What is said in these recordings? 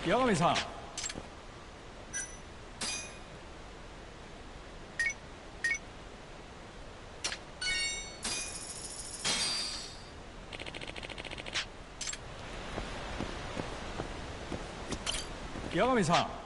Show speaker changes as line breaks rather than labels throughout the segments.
八神さん。八神さん。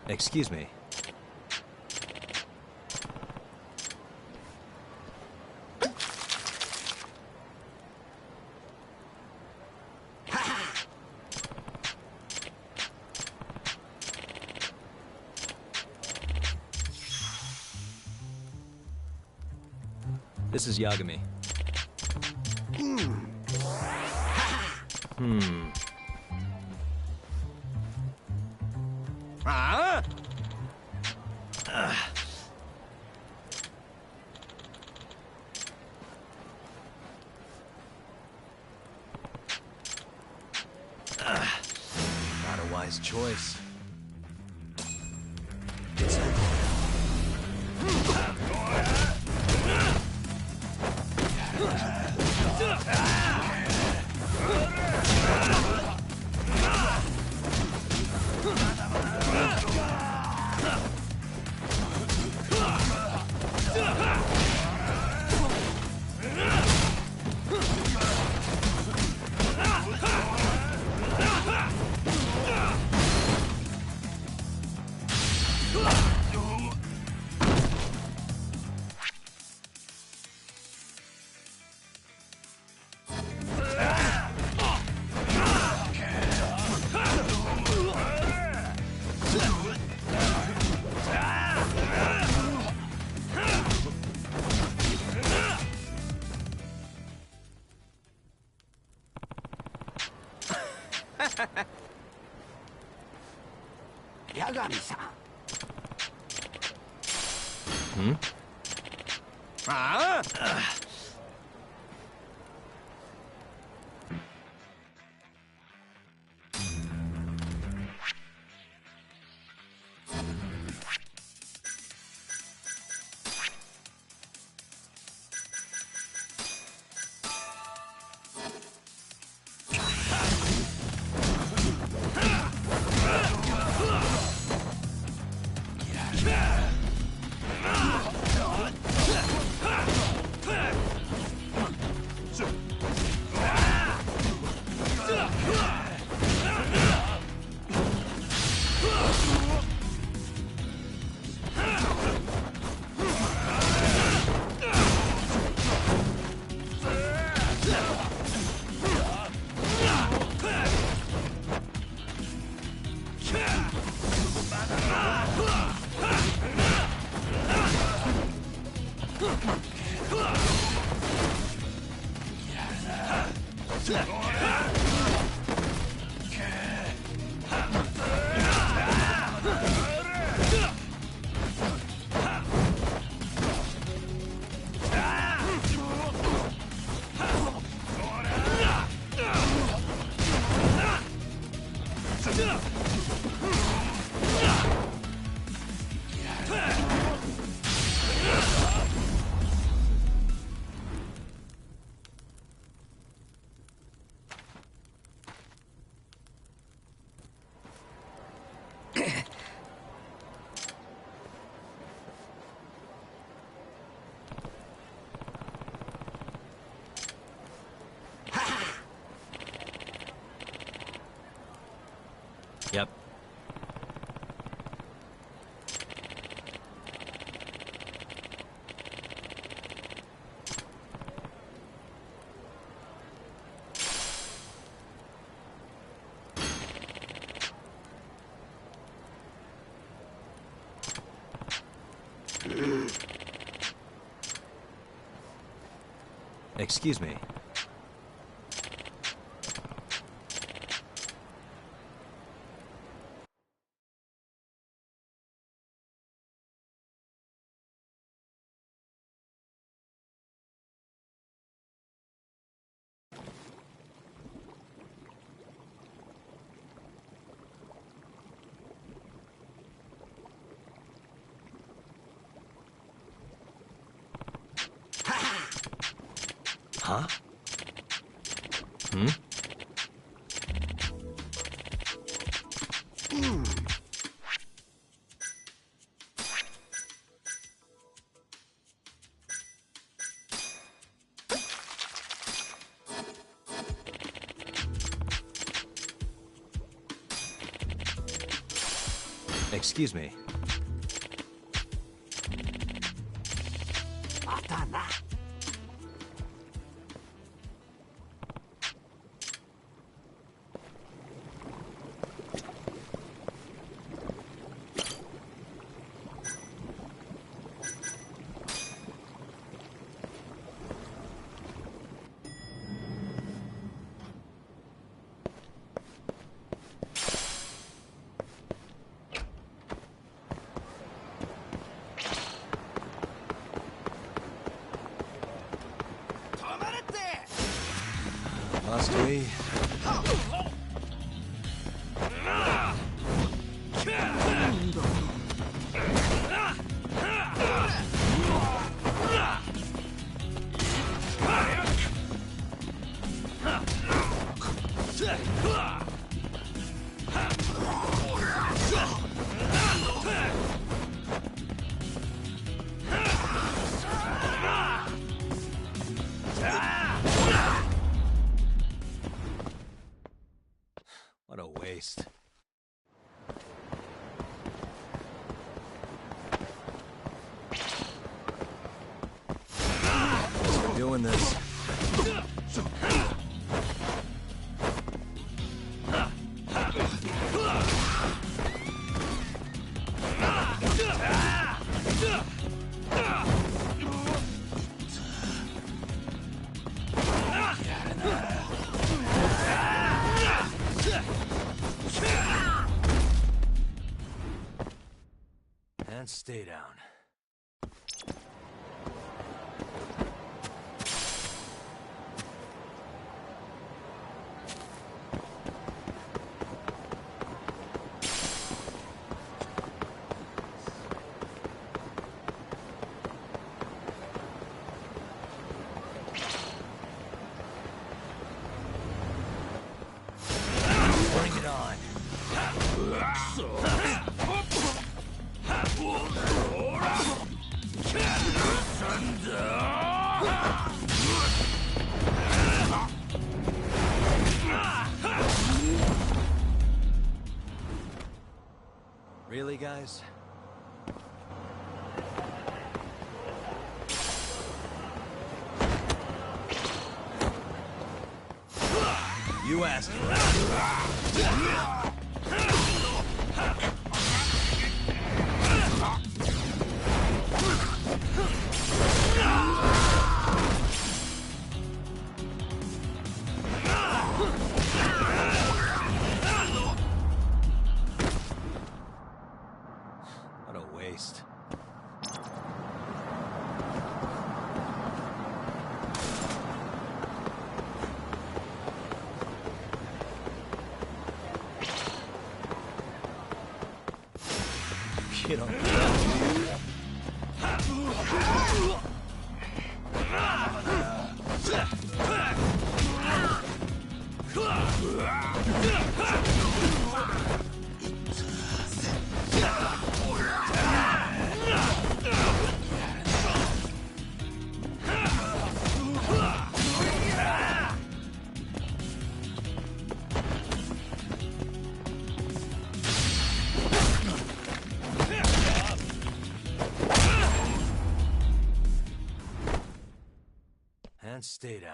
Excuse me. This is Yagami. Not a wise choice.
Yagami-san.
Yep. Excuse me. Huh? Hmm? Excuse me. Must we? What a waste. We're doing this. And stay down. Bring it on. Really, guys? You asked for it. What a waste. You don't and stay down.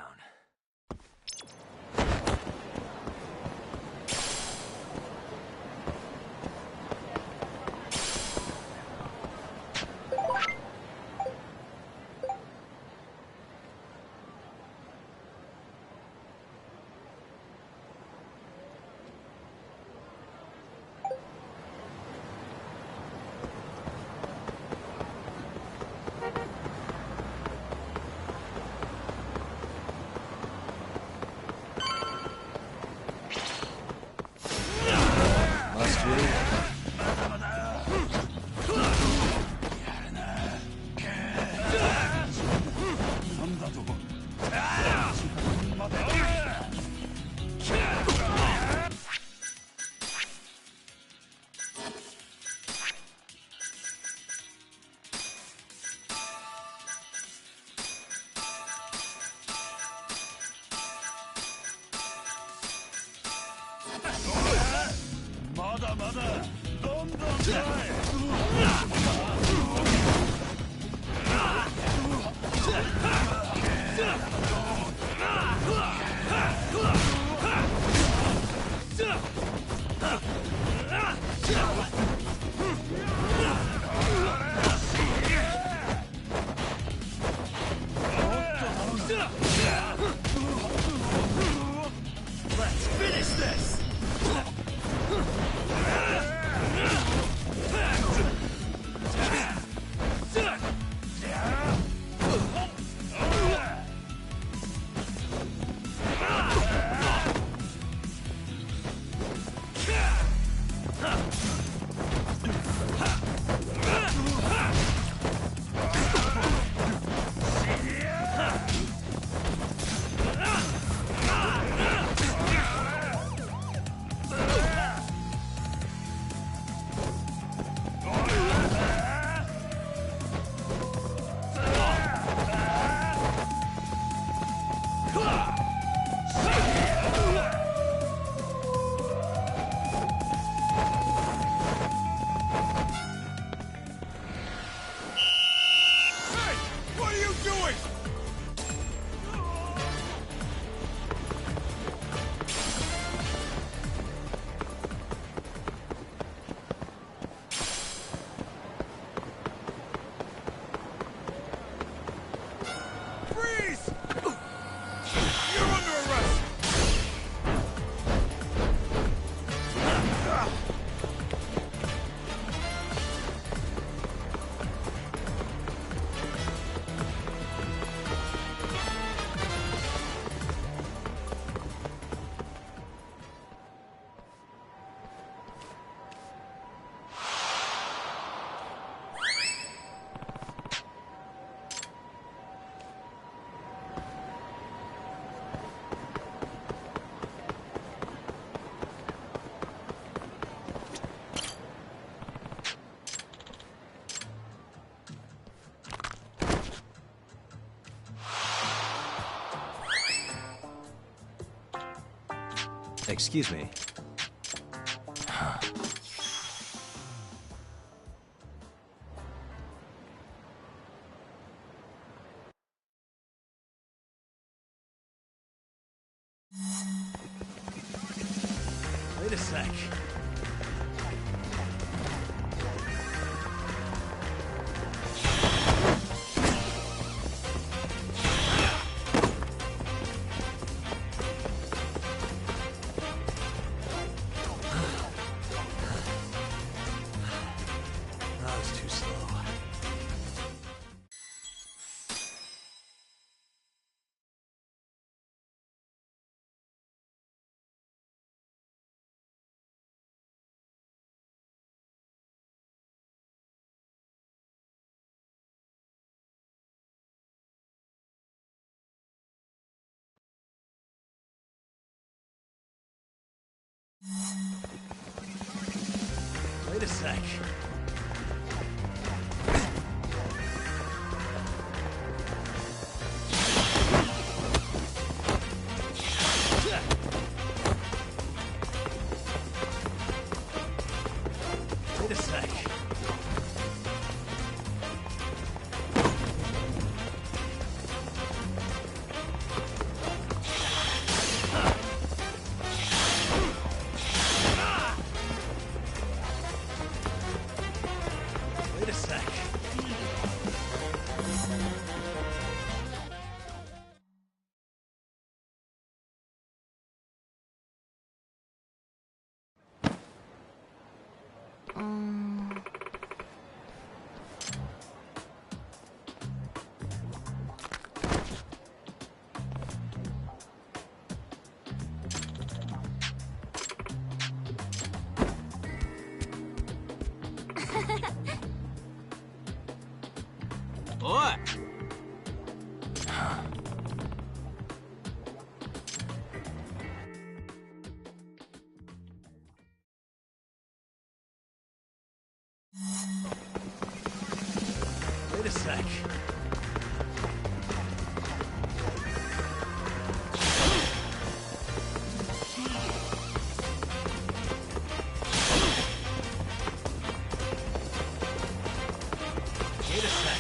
Let's finish this!
Excuse me.
Wait a sec.
That was too slow.
Wait a sec. Wait a sec. sec.
What?
Wait a sec. Wait a sec.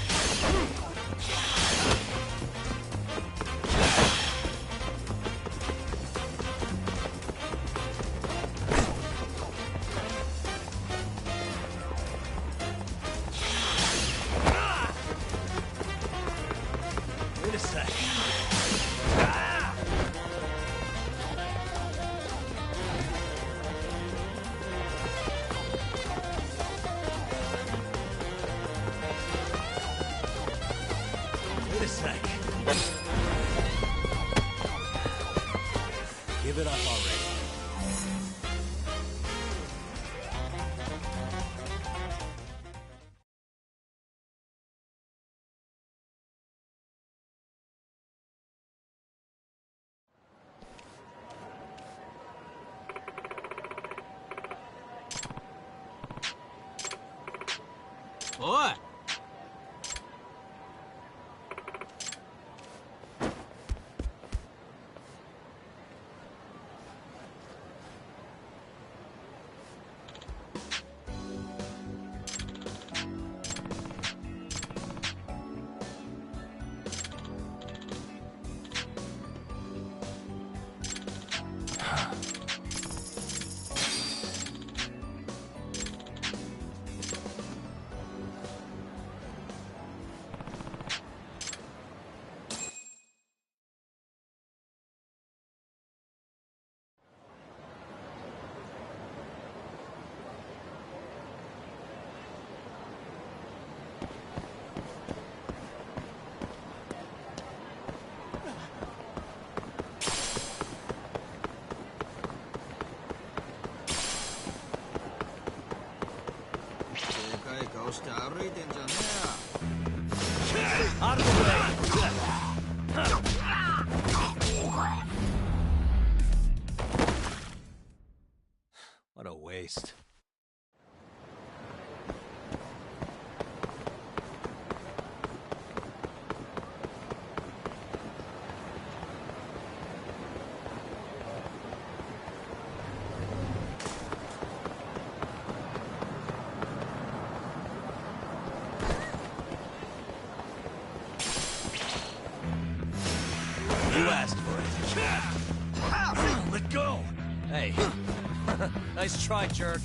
Wait a sec. Wait a sec.
Give it up already. What?
Out of the way.
What a waste. You asked for it.
Let go.
Hey. Nice try, jerk.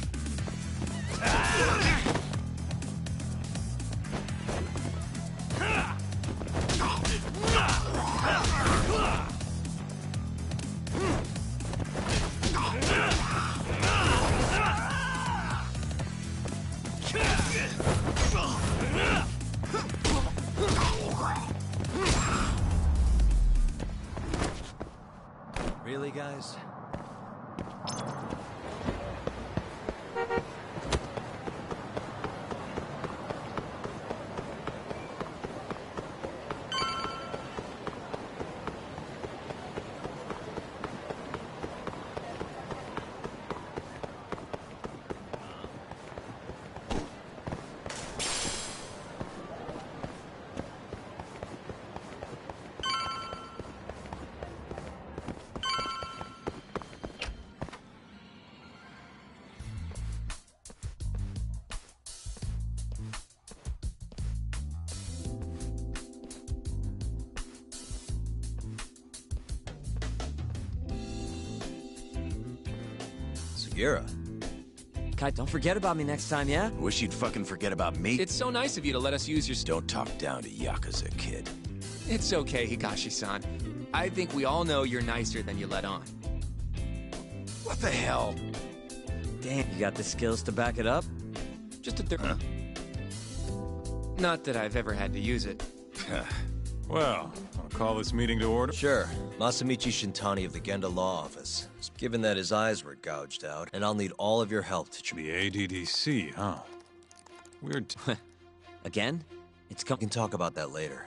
Really, guys? Segura.
Kai, don't forget about me next time, yeah?
Wish you'd fucking forget about me.
It's so nice of you to let us use your
Don't talk down to Yakuza, kid.
It's okay, Hikashi-san. I think we all know you're nicer than you let on.
What the hell?
Damn, you got the skills to back it up?
Just a Not that I've ever had to use it.
Well, I'll call this meeting to order.
Sure. Masamichi Shintani of the Genda Law Office. Given that his eyes were gouged out, and I'll need all of your help to...
The ADDC, huh? Weird.
Again? It's
We can talk about that later.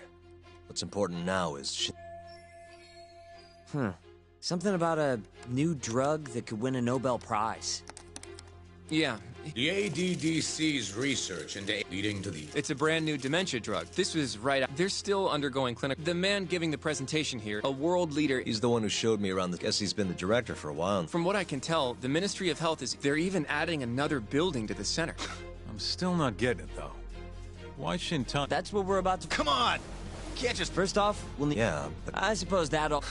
What's important now is...
Something about a new drug that could win a Nobel Prize.
Yeah,
The ADDC's research into leading to the...
it's a brand new dementia drug. This was right... They're still undergoing clinic... The man giving the presentation here, a world leader...
He's the one who showed me around the... Guess he's been the director for a while.
From what I can tell, the Ministry of Health is... They're even adding another building to the center.
I'm still not getting it, though. Why Shintan?
That's what we're about to...
Come on! Can't just...
First off, we'll need...
Yeah, but...
I suppose that'll...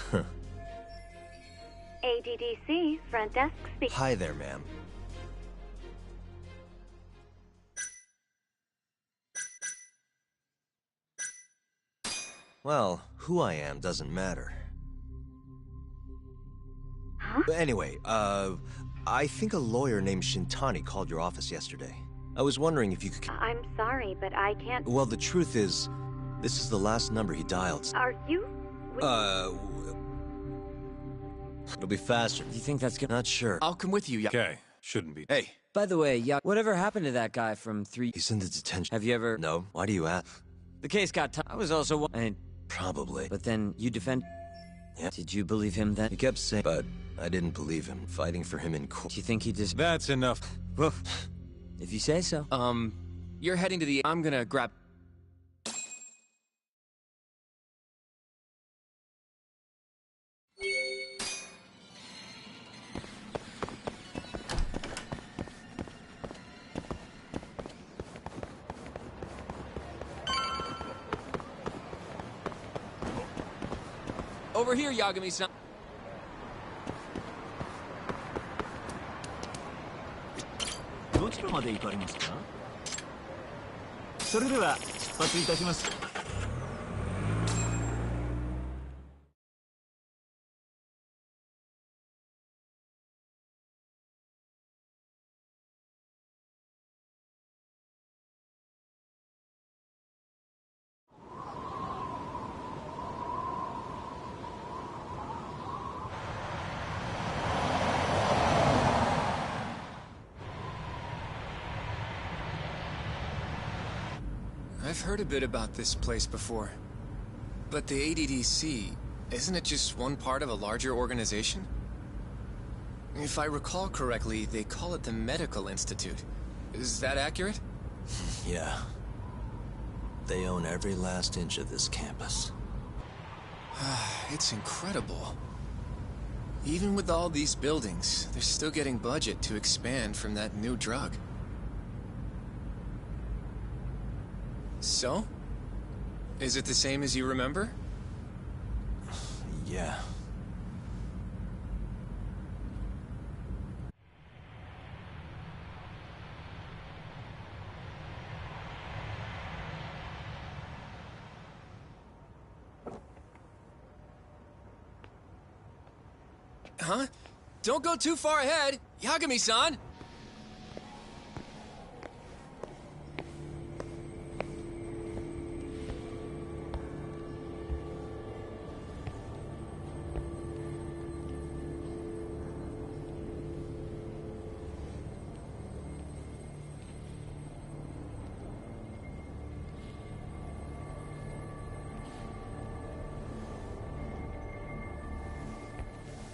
ADDC, front desk speak.
Hi there, ma'am. Well, who I am doesn't matter.
Huh?
But anyway, I think a lawyer named Shintani called your office yesterday. I was wondering if you could...
I'm sorry, but I can't...
Well, the truth is, this is the last number he dialed.
Are you...
It'll be faster.
You think that's gonna...
Not sure.
I'll come with you,
Okay, shouldn't be.
Hey,
By the way, whatever happened to that guy from 3...
He's in the detention.
Have you ever...
No, why do you ask?
The case got... I was also...
Probably.
But then you defend...
Yeah.
Did you believe him then?
He kept saying, but I didn't believe him. Fighting for him in court.
Do you think he just...
That's enough.
Woof. If you say so.
You're heading to the... I'm gonna grab... Over here, Yagami-san.
どちらまで行かれますか？それでは出発いたします。
I've heard a bit about this place before. But the ADDC, isn't it just one part of a larger organization? If I recall correctly, they call it the Medical Institute. Is that accurate?
Yeah. They own every last inch of this campus.
It's incredible. Even with all these buildings, they're still getting budget to expand from that new drug. So? Is it the same as you remember?
Yeah.
Huh? Don't go too far ahead, Yagami-san!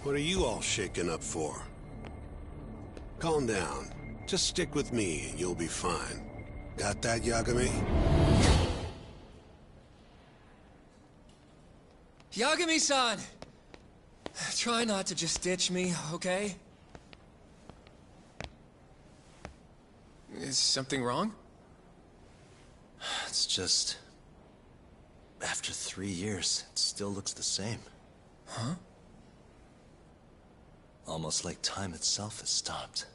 What are you all shaken up for? Calm down. Just stick with me and you'll be fine. Got that, Yagami?
Yagami-san! Try not to just ditch me, okay? Is something wrong?
It's just... After 3 years, it still looks the same.
Huh?
Almost like time itself has stopped.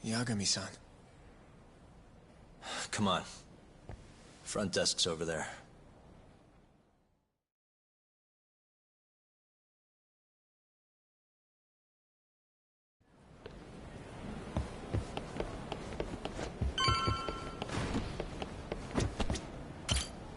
Yagami-san.
Come on. Front desk's over there.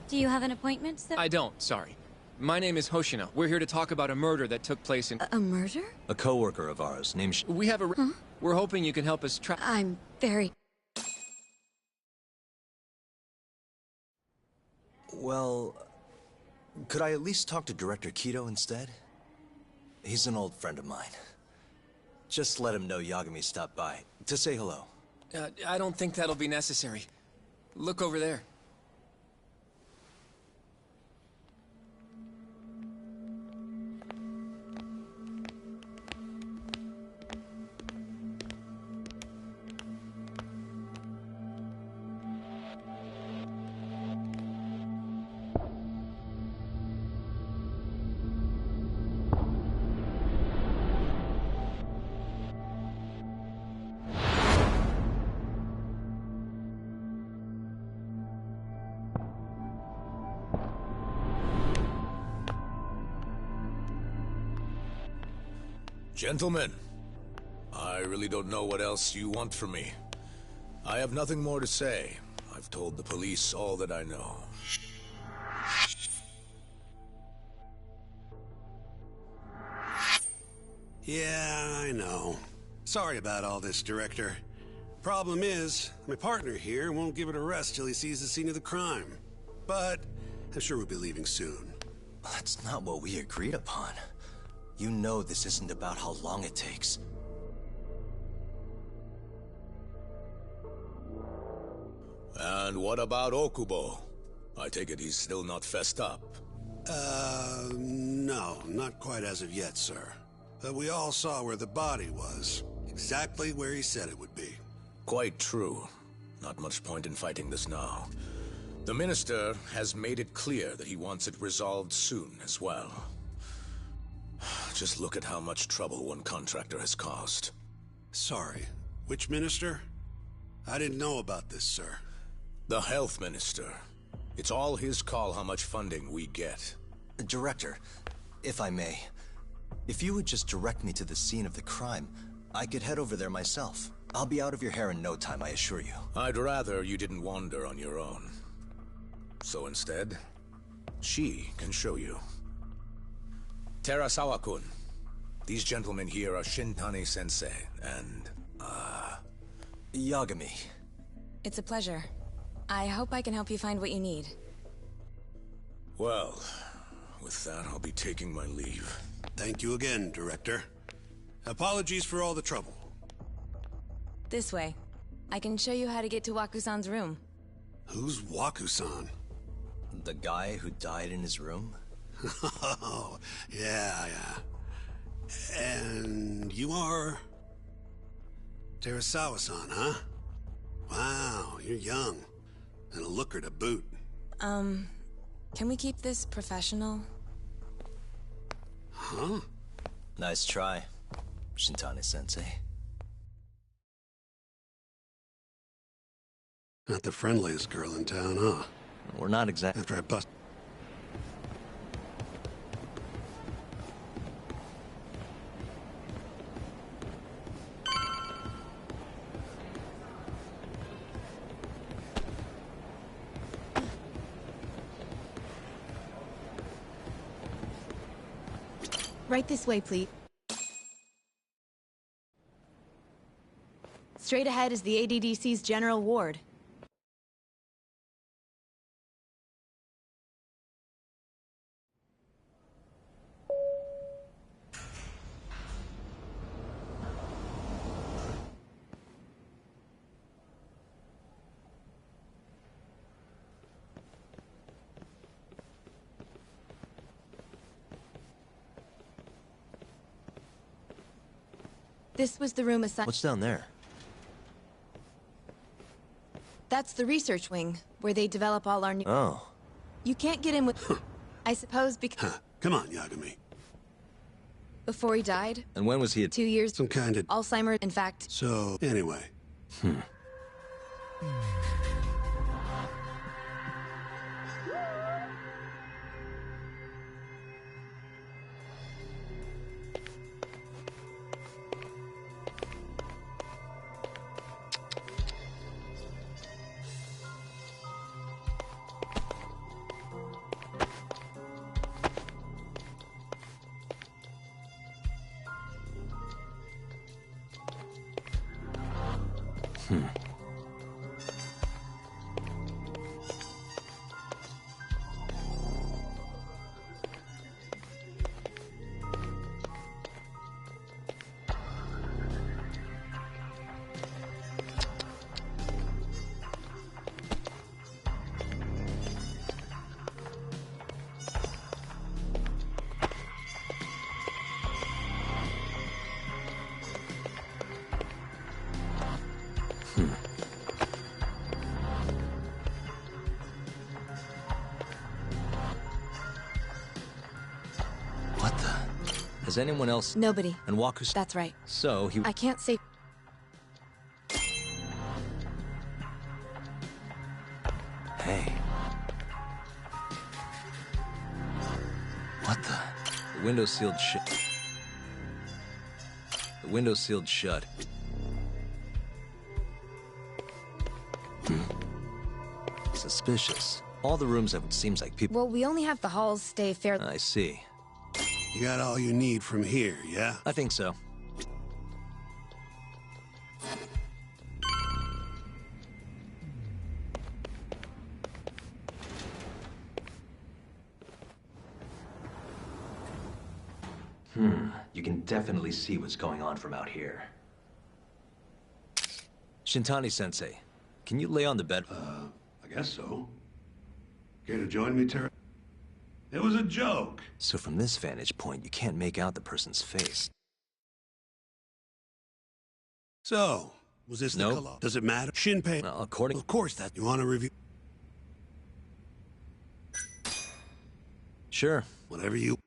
Do you have an appointment, sir?
I don't, sorry. My name is Hoshino. We're here to talk about a murder that took place in...
A murder?
A coworker of ours named
We have a...
Huh?
We're hoping you can help us track...
I'm very...
Well, could I at least talk to Director Kido instead? He's an old friend of mine. Just let him know Yagami stopped by to say hello.
I don't think that'll be necessary. Look over there.
Gentlemen, I really don't know what else you want from me. I have nothing more to say. I've told the police all that I know.
Yeah, I know. Sorry about all this, Director. Problem is, my partner here won't give it a rest till he sees the scene of the crime. But I'm sure we'll be leaving soon.
That's not what we agreed upon. You know this isn't about how long it takes.
And what about Okubo? I take it he's still not fessed up.
No, not quite as of yet, sir. But we all saw where the body was. Exactly where he said it would be.
Quite true. Not much point in fighting this now. The Minister has made it clear that he wants it resolved soon as well. Just look at how much trouble one contractor has caused.
Sorry, which minister? I didn't know about this, sir.
The Health Minister. It's all his call how much funding we get.
Director, if I may, if you would just direct me to the scene of the crime, I could head over there myself. I'll be out of your hair in no time, I assure you.
I'd rather you didn't wander on your own. So instead, she can show you. Terasawa-kun, these gentlemen here are Shintani-sensei and,
Yagami.
It's a pleasure. I hope I can help you find what you need.
Well, with that, I'll be taking my leave.
Thank you again, Director. Apologies for all the trouble.
This way. I can show you how to get to Waku-san's room.
Who's Waku-san?
The guy who died in his room?
Oh, yeah. And you are... Terasawa-san, huh? Wow, you're young. And a looker to boot.
Can we keep this professional?
Huh?
Nice try, Shintani-sensei.
Not the friendliest girl in town, huh?
We're not exactly...
After I bust...
Right this way, please. Straight ahead is the ADDC's general ward. This was the room assigned.
What's down there?
That's the research wing, where they develop all our new...
Oh.
You can't get in with... I suppose because...
Huh. Come on, Yagami.
Before he died,
And when was he
2 years...
Some kind of...
Alzheimer's, in fact.
So, anyway,
What the? Has anyone else?
Nobody.
And Waku's.
That's right.
So he.
I can't say.
Hey. What the? The window's sealed shut. The window's sealed shut. Suspicious. All the rooms have. It seems like people.
Well, we only have the halls stay fair.
I see.
You got all you need from here, yeah?
I think so. You can definitely see what's going on from out here. Shintani-sensei, can you lay on the bed?
I guess so. Care to join me, Terra? It was a joke.
So from this vantage point, you can't make out the person's face.
So, was this
Nope.
the color? Does it matter? Shinpei.
Well, according...
Of course that. You want to review?
Sure.
Whatever you...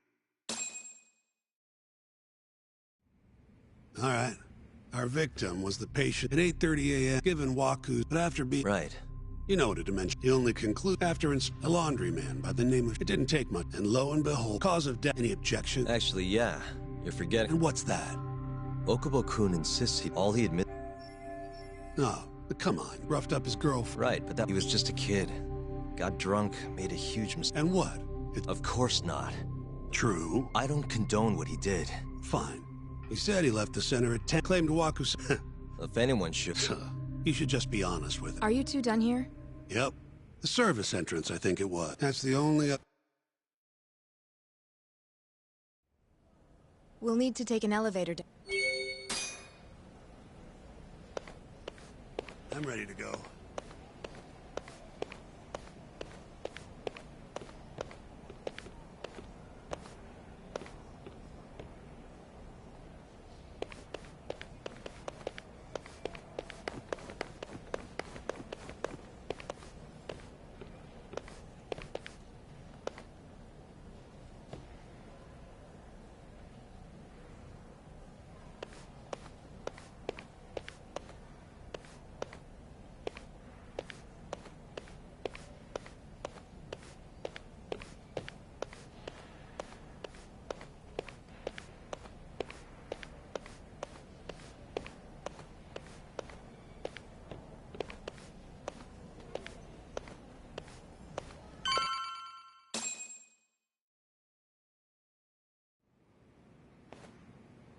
All right. Our victim was the patient at 8:30 a.m. given Waku, but after being...
Right.
You know what a dimension. You only conclude after a laundryman by the name of... It didn't take much, and lo and behold, cause of death. Any objection?
Actually, yeah. You're forgetting.
And what's that?
Okubo-kun insists all he admits...
Oh, but come on. Roughed up his girlfriend.
Right, but that he was just a kid. Got drunk, made a huge mistake.
And what?
Of course not.
True.
I don't condone what he did.
Fine. He said he left the center at 10. Claimed Waku's...
If anyone should...
You should just be honest with him.
Are you two done here?
Yep. The service entrance, I think it was. That's the only...
We'll need to take an elevator down.
I'm ready to go.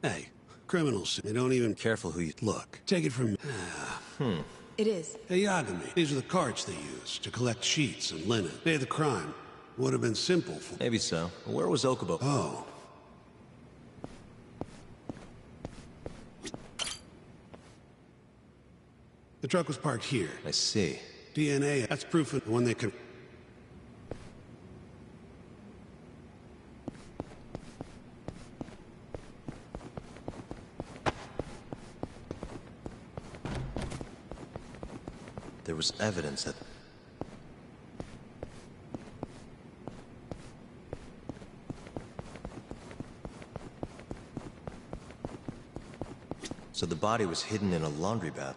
Hey, criminals, they don't even...
Careful who you...
Look, take it from me.
It is.
Hey, Yagami, these are the carts they used to collect sheets and linen. Day of the crime. Would have been simple for...
Maybe so. But where was Okubo?
Oh. The truck was parked here.
I see.
DNA, that's proof of when they could...
There was evidence that... So the body was hidden in a laundry bath.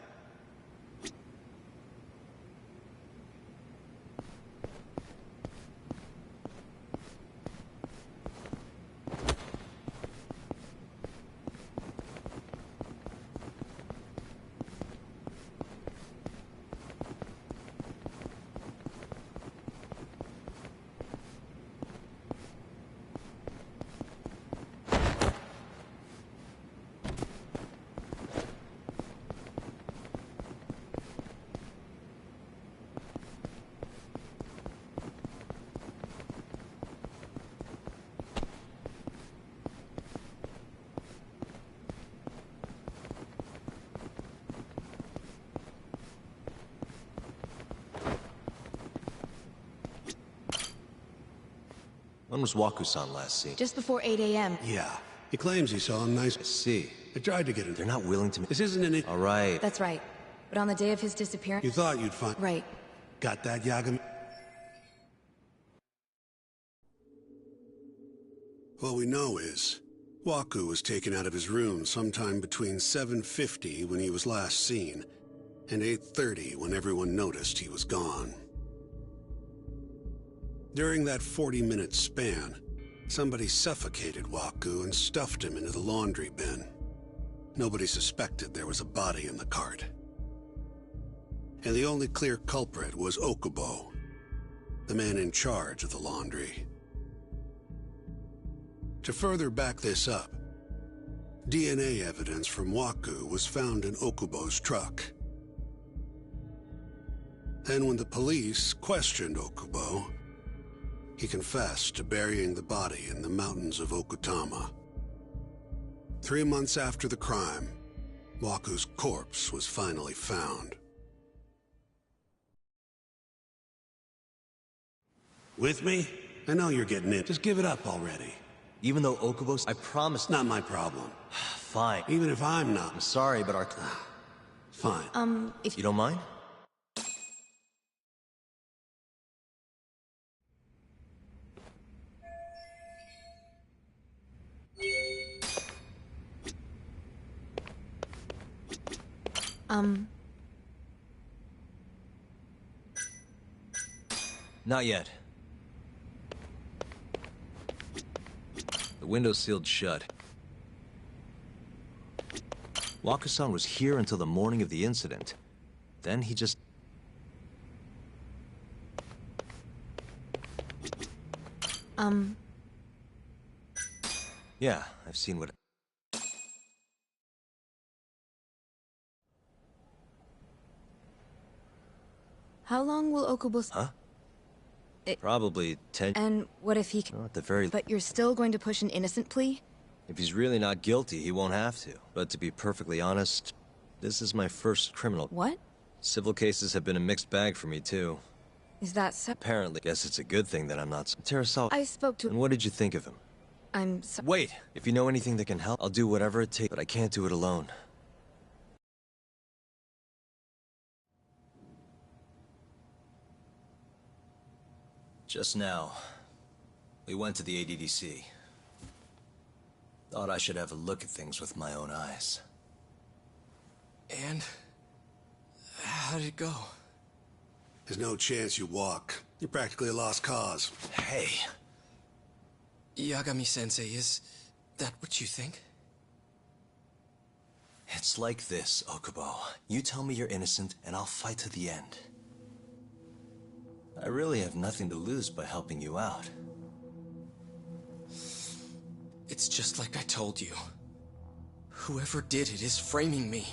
When was Waku-san last seen?
Just before 8 a.m.
Yeah. He claims he saw him nice.
I see.
I tried to get him.
They're not willing to...
This isn't an...
All right.
That's right. But on the day of his disappearance...
You thought you'd find...
Right.
Got that, Yagami? What we know is, Waku was taken out of his room sometime between 7:50 when he was last seen, and 8:30 when everyone noticed he was gone. During that 40-minute span, somebody suffocated Waku and stuffed him into the laundry bin. Nobody suspected there was a body in the cart. And the only clear culprit was Okubo, the man in charge of the laundry. To further back this up, DNA evidence from Waku was found in Okubo's truck. Then when the police questioned Okubo, he confessed to burying the body in the mountains of Okutama. 3 months after the crime, Waku's corpse was finally found. With me? I know you're getting it. Just give it up already.
Even though Okubo's... I promise...
Not my problem.
Fine.
Even if I'm not.
I'm sorry, but our...
Fine.
If...
You don't mind? Not yet. The window's sealed shut. Waku-san was here until the morning of the incident. Then he just... Yeah, I've seen what...
How long will Okubo...
Huh? Probably 10...
And what if he...
Well, at the very...
But you're still going to push an innocent plea?
If he's really not guilty, he won't have to. But to be perfectly honest, this is my first criminal...
What?
Civil cases have been a mixed bag for me, too.
Is that so...
Apparently, guess it's a good thing that I'm not... Terasawa...
I spoke to...
And what did you think of him?
I'm so...
Wait! If you know anything that can help, I'll do whatever it takes, but I can't do it alone. Just now, we went to the ADDC. Thought I should have a look at things with my own eyes.
And... how did it go?
There's no chance you walk. You're practically a lost cause.
Hey!
Yagami-sensei, is that what you think?
It's like this, Okubo. You tell me you're innocent, and I'll fight to the end. I really have nothing to lose by helping you out.
It's just like I told you. Whoever did it is framing me.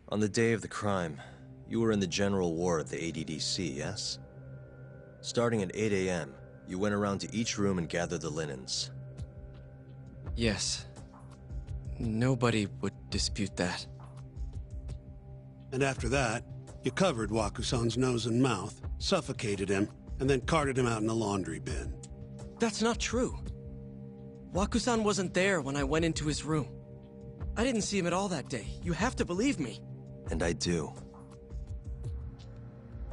On the day of the crime, you were in the general ward at the ADDC, yes? Starting at 8 a.m., you went around to each room and gathered the linens.
Yes. Nobody would dispute that.
And after that, you covered Waku-san's nose and mouth, suffocated him, and then carted him out in a laundry bin.
That's not true. Waku-san wasn't there when I went into his room. I didn't see him at all that day. You have to believe me.
And I do.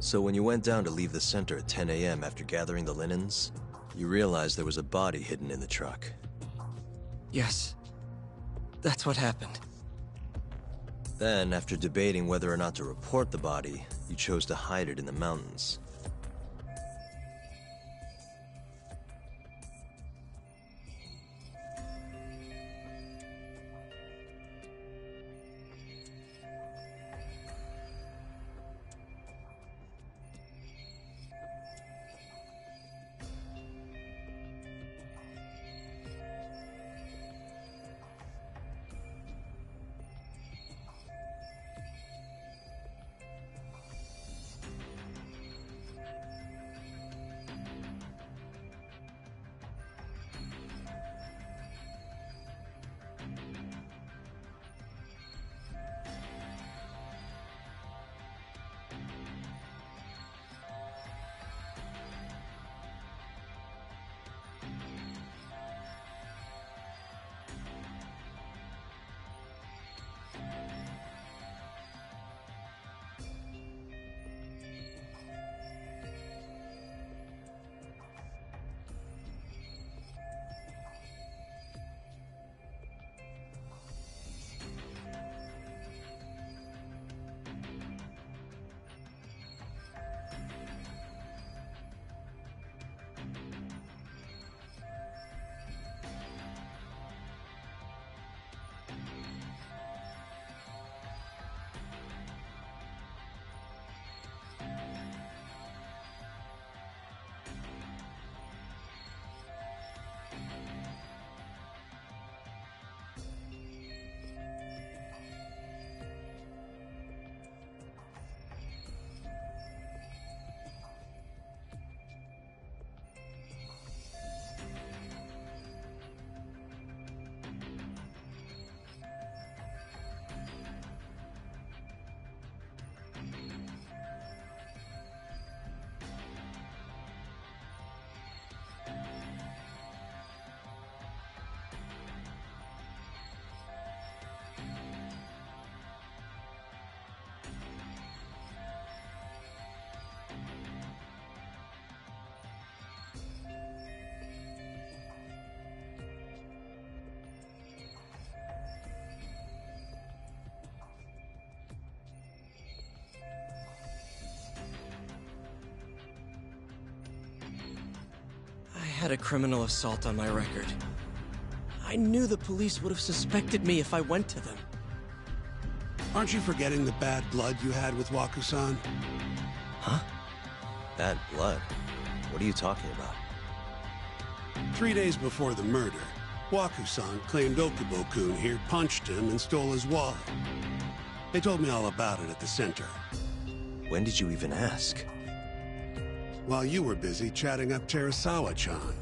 So when you went down to leave the center at 10 a.m. after gathering the linens, you realized there was a body hidden in the truck.
Yes. That's what happened.
Then, after debating whether or not to report the body, you chose to hide it in the mountains.
had a criminal assault on my record. I knew the police would have suspected me if I went to them.
Aren't you forgetting the bad blood you had with Waku-san?
Huh? Bad blood? What are you talking about?
3 days before the murder, Waku-san claimed Okubo-kun here punched him and stole his wallet. They told me all about it at the center.
When did you even ask?
While you were busy chatting up Terasawa-chan.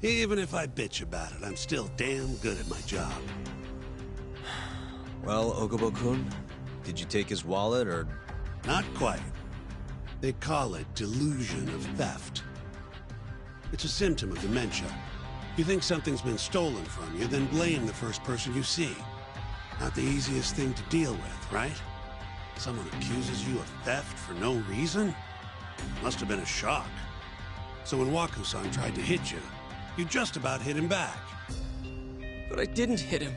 Even if I bitch about it, I'm still damn good at my job.
Well, Okubo-kun, did you take his wallet, or...?
Not quite. They call it delusion of theft. It's a symptom of dementia. You think something's been stolen from you, then blame the first person you see. Not the easiest thing to deal with, right? Someone accuses you of theft for no reason? Must have been a shock. So when Waku-san tried to hit you, you just about hit him back.
But I didn't hit him.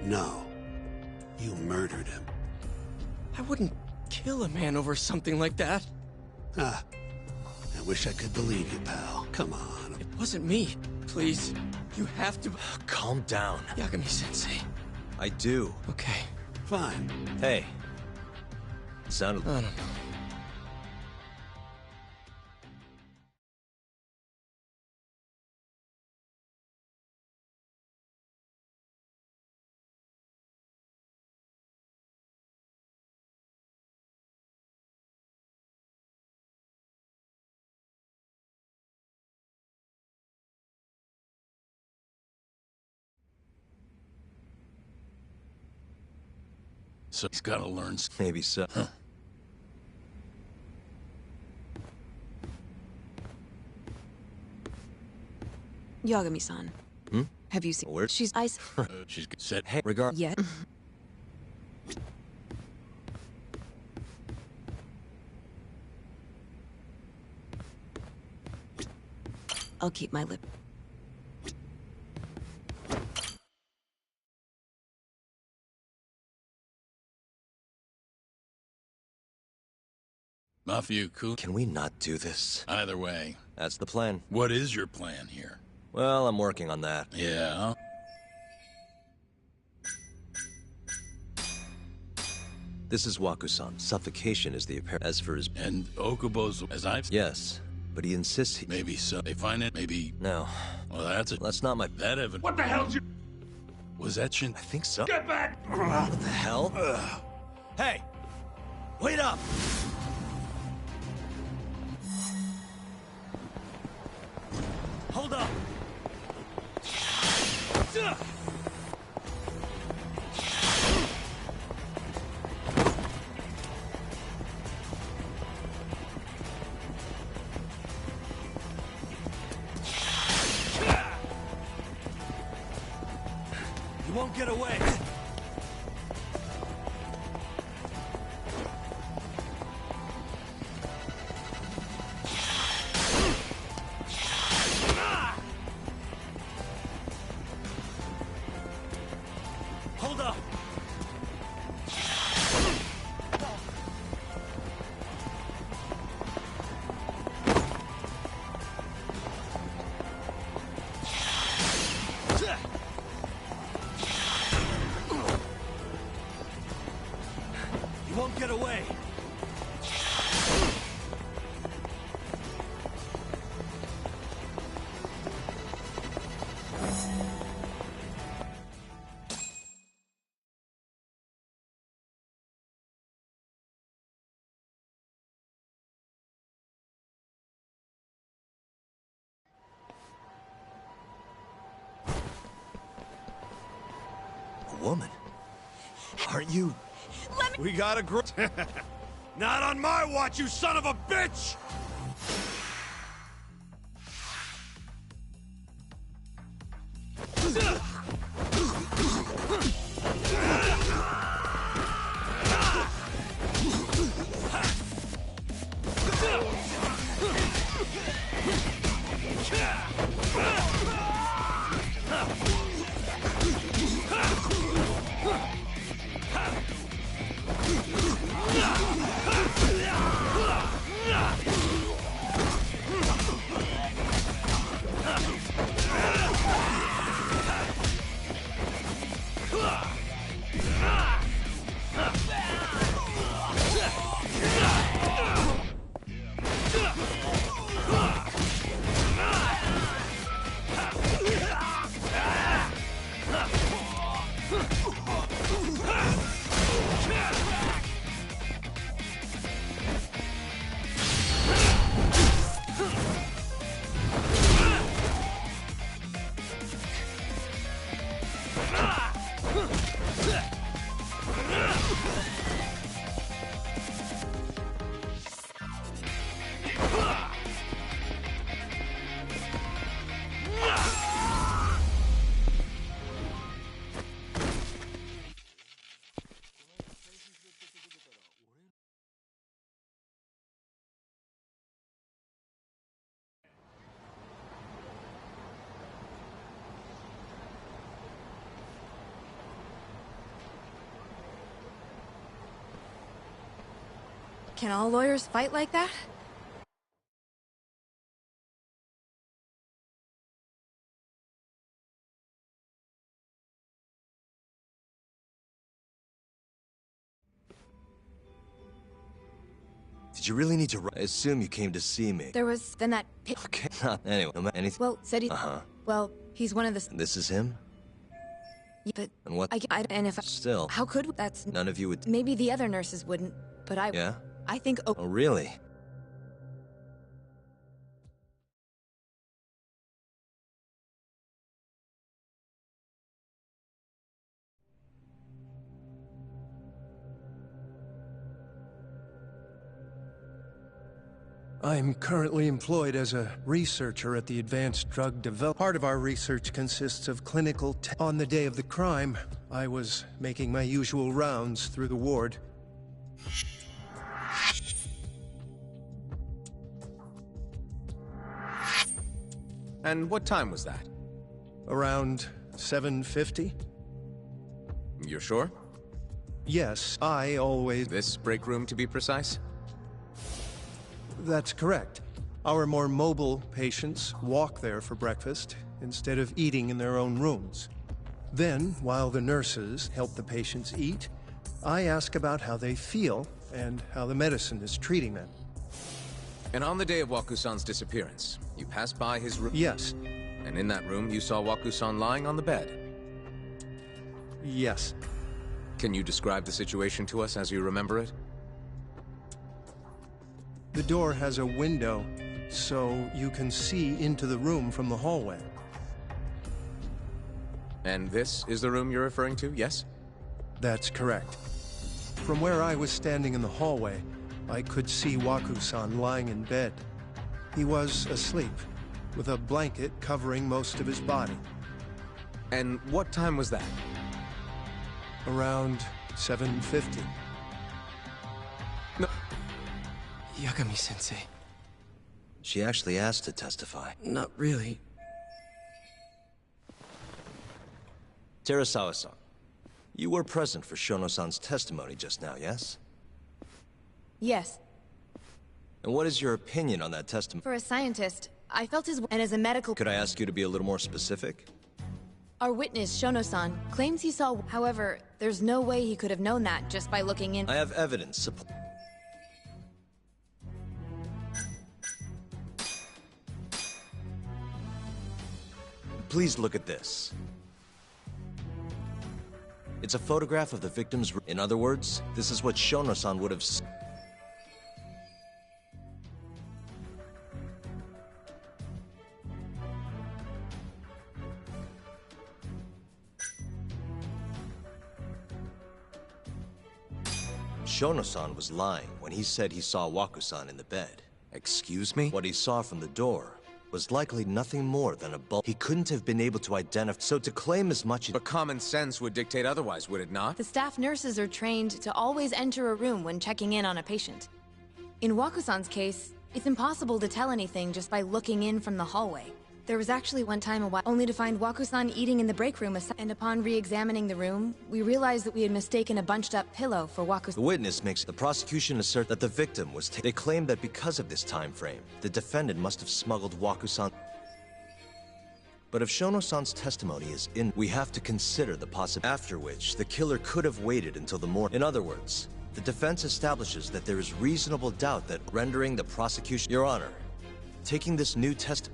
No. You murdered him.
I wouldn't kill a man over something like that.
Ah. I wish I could believe you, pal. Come on.
It wasn't me. Please. You have to...
Calm down.
Yagami-sensei.
I do.
Okay.
Fine.
Hey. Sounded...
I don't know.
So he's gotta learn...
Maybe so. Huh.
Yagami-san. Have you seen...
Where?
She's...
she's said...
Hey, regard...
Yet? I'll keep my lip...
Mafia-kun.
Can we not do this?
Either way.
That's the plan.
What is your plan here?
Well, I'm working on that.
Yeah?
This is Waku-san. Suffocation is the apparent... As for his...
And Okubo's, as I've...
Yes, but he insists he...
Maybe so. They find it, maybe...
No.
Well, that's it.
That's not my...
That evidence...
What the hell's you...
Was that Shin...
I think so.
Get back!
What the hell? Hey! Wait up! Hold up! You won't get away! Hold up! You won't get away! A woman? Aren't you...
We got a group. Not on my watch, you son of a bitch!
Can all lawyers fight like that?
Did you really need to I assume you came to see me.
There was then that
Okay, anyway, no matter anything.
Well, said he. Well, he's one of the.
This is him?
But
And what?
and if
Still.
how could that's
None of you would.
maybe the other nurses wouldn't, but I.
Yeah?
I think.
Oh, really?
I'm currently employed as a researcher at the Advanced Drug Development. Part of our research consists of clinical On the day of the crime, I was making my usual rounds through the ward.
And what time was that?
Around 7:50?
You're sure?
Yes, I always...
This break room, to be precise?
That's correct. Our more mobile patients walk there for breakfast instead of eating in their own rooms. Then, while the nurses help the patients eat, I ask about how they feel and how the medicine is treating them.
And on the day of Waku-san's disappearance, you passed by his room?
Yes.
And in that room, you saw Waku-san lying on the bed?
Yes.
Can you describe the situation to us as you remember it?
The door has a window, so you can see into the room from the hallway.
And this is the room you're referring to, yes?
That's correct. From where I was standing in the hallway, I could see Waku-san lying in bed. He was asleep, with a blanket covering most of his body.
And what time was that?
Around 7:50.
No.
Yagami-sensei.
She actually asked to testify.
Not really.
Terasawa-san, you were present for Shono-san's testimony just now, yes?
Yes.
And what is your opinion on that testimony?
For a scientist, I felt his and as a medical.
Could I ask you to be a little more specific?
Our witness, Shono-san, claims he saw. However, there's no way he could have known that just by looking in.
I have evidence. Please look at this. It's a photograph of the victim's... In other words, this is what Shono-san would have... Shono-san was lying when he said he saw Waku-san in the bed.
Excuse me?
What he saw from the door was likely nothing more than a bulb. He couldn't have been able to identify, so to claim as much...
But common sense would dictate otherwise, would it not?
The staff nurses are trained to always enter a room when checking in on a patient. In Waku-san's case, it's impossible to tell anything just by looking in from the hallway. There was actually one time only to find Waku-san eating in the break room, and upon re-examining the room, we realized that we had mistaken a bunched-up pillow for Waku-san.
The witness makes the prosecution assert that the victim was They claim that because of this time frame, the defendant must have smuggled Waku-san. But if Shono-san's testimony is we have to consider the possibility after which the killer could have waited until the morning. In other words, the defense establishes that there is reasonable doubt that rendering the prosecution... Your Honor, taking this new test...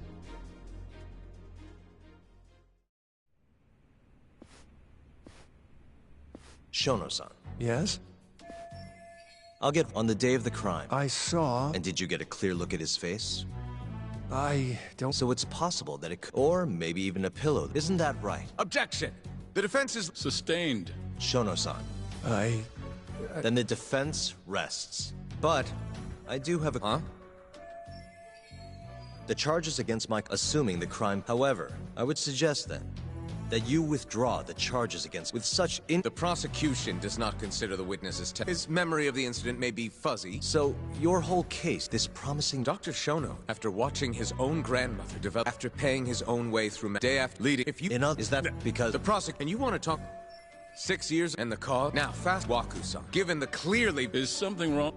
Shono-san.
Yes?
I'll get on the day of the crime.
I saw...
And did you get a clear look at his face?
I don't...
So it's possible that it could... Or maybe even a pillow. Isn't that right?
Objection! The defense is...
Sustained.
Shono-san. Then the defense rests. But I do have a...
Huh?
The charges against Mike, assuming the crime... However, I would suggest then that you withdraw the charges against with such
The prosecution does not consider the witness's his memory of the incident may be fuzzy.
So, your whole case, this promising...
Dr. Shono, after watching his own grandmother develop... After paying his own way through... Day after leading... If you...
Is that because...
The prosecution... And you want to talk... 6 years and the cause... Now, fast Waku-san. Given the clearly...
Is something wrong?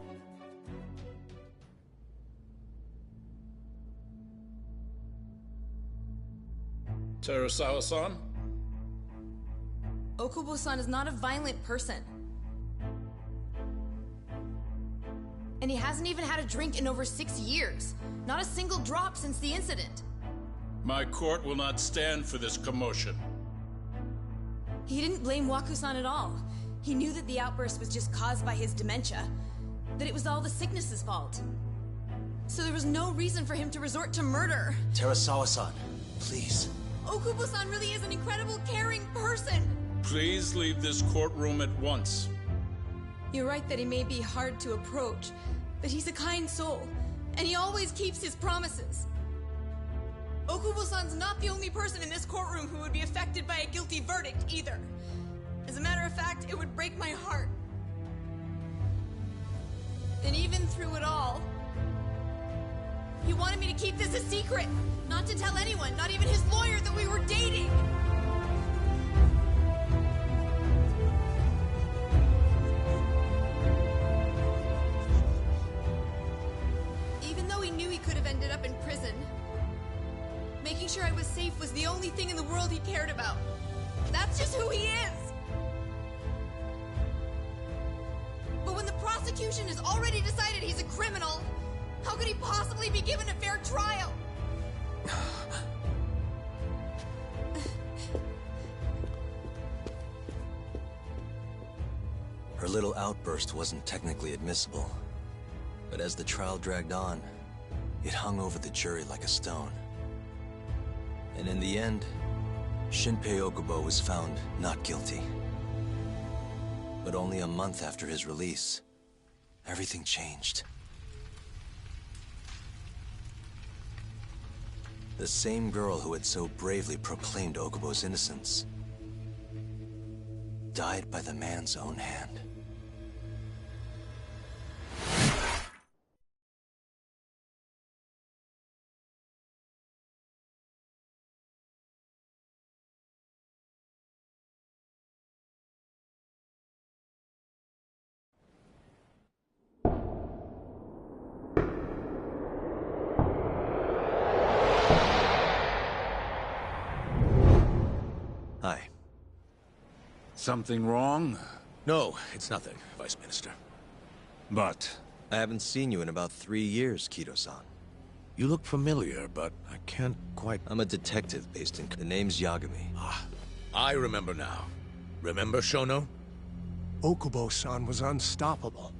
Terasawa-san?
Okubo-san is not a violent person. And he hasn't even had a drink in over 6 years. Not a single drop since the incident.
My court will not stand for this commotion.
He didn't blame Waku-san at all. He knew that the outburst was just caused by his dementia. That it was all the sickness's fault. So there was no reason for him to resort to murder.
Terasawa-san, please.
Okubo-san really is an incredible, caring person.
Please leave this courtroom at once.
You're right that he may be hard to approach, but he's a kind soul, and he always keeps his promises. Okubo-san's not the only person in this courtroom who would be affected by a guilty verdict, either. As a matter of fact, it would break my heart. And even through it all, he wanted me to keep this a secret, not to tell anyone, not even his lawyer, that we were dating. Even though he knew he could have ended up in prison, making sure I was safe was the only thing in the world he cared about. That's just who he is! But when the prosecution has already decided he's a criminal, how could he possibly be given a fair trial?
Her little outburst wasn't technically admissible, but as the trial dragged on, it hung over the jury like a stone. And in the end, Shinpei Okubo was found not guilty. But only a month after his release, everything changed. The same girl who had so bravely proclaimed Okubo's innocence died by the man's own hand. Hi.
Something wrong?
No, it's nothing, Vice Minister.
But
I haven't seen you in about 3 years, Kido-san.
You look familiar, but I can't quite...
I'm a detective based in... The name's Yagami.
Ah, I remember now. Remember Shono?
Okubo-san was unstoppable.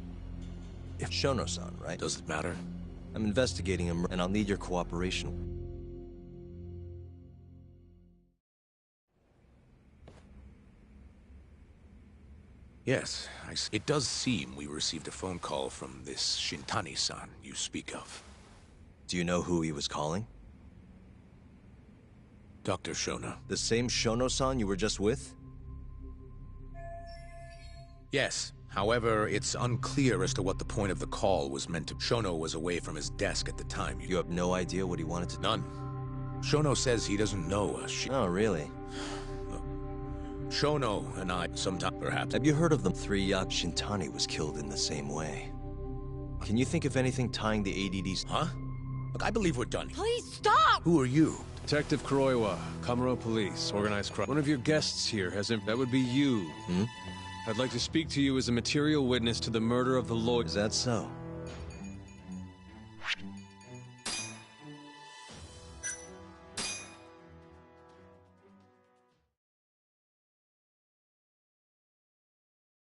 If Shono-san, right?
Does it matter?
I'm investigating him, and I'll need your cooperation.
Yes, it does seem we received a phone call from this Shintani-san you speak of.
Do you know who he was calling?
Dr. Shono.
The same Shono-san you were just with?
Yes. However, it's unclear as to what the point of the call was meant to... Shono was away from his desk at the time.
You have no idea what he wanted to...
None. Shono says he doesn't know us.
Oh, really?
Shono and I, sometime perhaps...
Have you heard of them? 3 Shintani was killed in the same way. Can you think of anything tying the ADDs?
Huh? Look, I believe we're done.
Please stop!
Who are you?
Detective Kuroiwa, Kamuro Police, Organized Crime. One of your guests here has... That would be you.
Hmm?
I'd like to speak to you as a material witness to the murder of the lawyer.
Is that so?